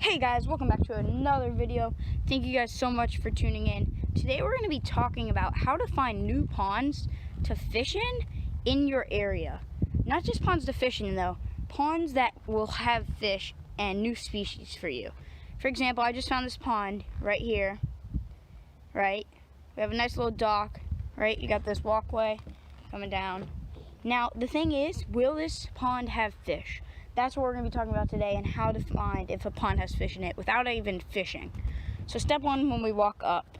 Hey guys, welcome back to another video. Thank you guys so much for tuning in. Today we're going to be talking about how to find new ponds to fish in your area. Not just ponds to fish in though, ponds that will have fish and new species for you. For example, I just found this pond right here, right? We have a nice little dock, right? You got this walkway coming down. Now, the thing is, will this pond have fish? That's what we're going to be talking about today, and how to find if a pond has fish in it without even fishing. So step one, when we walk up,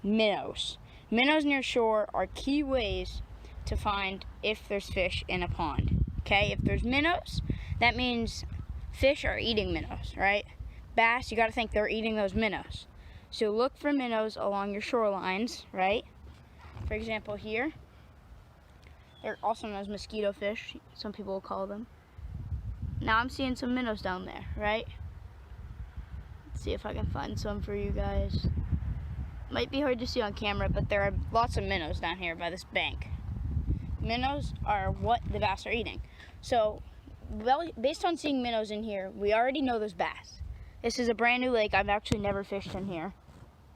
minnows. Minnows near shore are key ways to find if there's fish in a pond. Okay, if there's minnows, that means fish are eating minnows, right? Bass, you got to think they're eating those minnows. So look for minnows along your shorelines, right? For example, here, they're also known as mosquito fish, some people will call them. Now I'm seeing some minnows down there, right? Let's see if I can find some for you guys. Might be hard to see on camera, but there are lots of minnows down here by this bank. Minnows are what the bass are eating. So, well, based on seeing minnows in here, we already know there's bass. This is a brand new lake. I've actually never fished in here.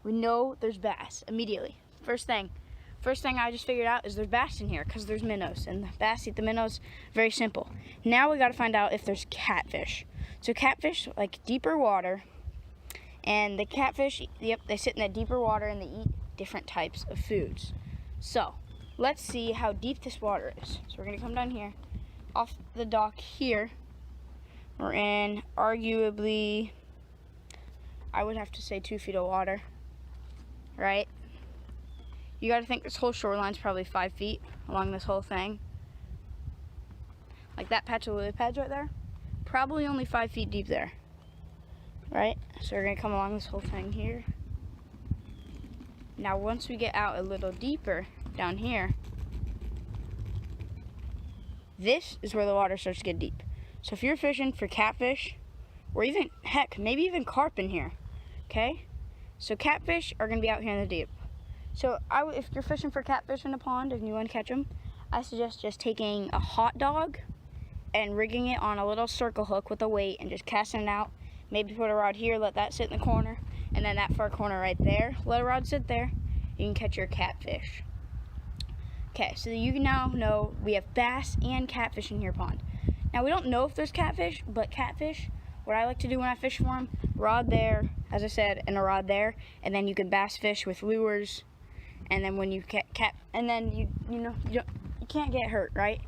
We know there's bass immediately. First thing I just figured out is there's bass in here because there's minnows, and the bass eat the minnows. Very simple. Now we got to find out if there's catfish. So catfish like deeper water, and the catfish, yep, they sit in that deeper water and they eat different types of foods. So let's see how deep this water is. So we're gonna come down here, off the dock here. We're in arguably, I would have to say 2 feet of water, right? You gotta think this whole shoreline's probably 5 feet along this whole thing. Like that patch of lily pads right there, probably only 5 feet deep there, right? So we're gonna come along this whole thing here. Now once we get out a little deeper down here, this is where the water starts to get deep. So if you're fishing for catfish, or even, heck, maybe even carp in here, okay? So catfish are gonna be out here in the deep. So if you're fishing for catfish in a pond and you want to catch them, I suggest just taking a hot dog and rigging it on a little circle hook with a weight and just casting it out. Maybe put a rod here, let that sit in the corner, and then that far corner right there, let a rod sit there. You can catch your catfish. Okay, so you can now know we have bass and catfish in your pond. Now we don't know if there's catfish, but catfish, what I like to do when I fish for them, rod there, as I said, and a rod there, and then you can bass fish with lures. And then when you you can't get hurt, right?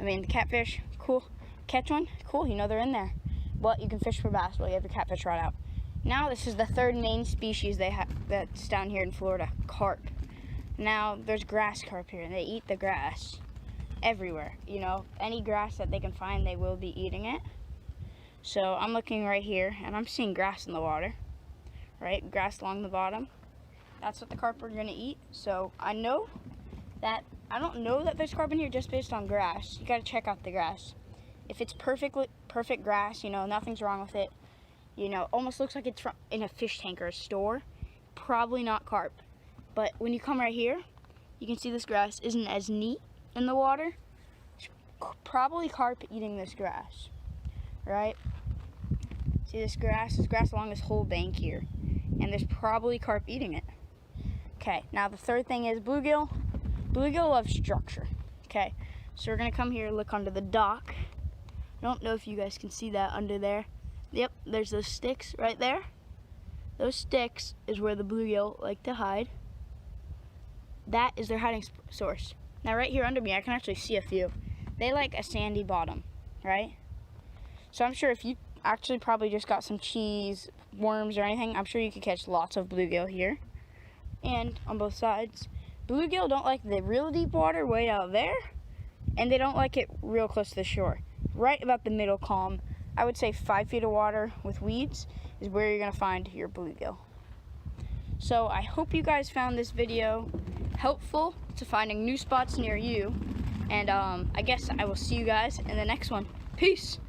I mean, the catfish, cool. Catch one, cool. You know they're in there. But you can fish for bass while you have your catfish rod out. Now this is the third main species they have that's down here in Florida, carp. Now there's grass carp here, and they eat the grass everywhere. You know, any grass that they can find, they will be eating it. So I'm looking right here, and I'm seeing grass in the water, right? Grass along the bottom. That's what the carp are gonna eat. So I don't know that there's carp in here just based on grass. You gotta check out the grass. If it's perfect grass, you know, nothing's wrong with it. You know, almost looks like it's in a fish tank or a store. Probably not carp. But when you come right here, you can see this grass isn't as neat in the water. It's probably carp eating this grass, right? See this grass? There's grass along this whole bank here. And there's probably carp eating it. Okay, now the third thing is bluegill. Bluegill love structure. Okay, so we're gonna come here and look under the dock. I don't know if you guys can see that under there. Yep, there's those sticks right there. Those sticks is where the bluegill like to hide. That is their hiding source. Now right here under me, I can actually see a few. They like a sandy bottom, right? So I'm sure if you actually probably just got some cheese, worms or anything, I'm sure you could catch lots of bluegill here. And on both sides, bluegill don't like the real deep water way out there, and they don't like it real close to the shore. Right about the middle calm, I would say 5 feet of water with weeds is where you're gonna find your bluegill. So I hope you guys found this video helpful to finding new spots near you, and I guess I will see you guys in the next one. Peace.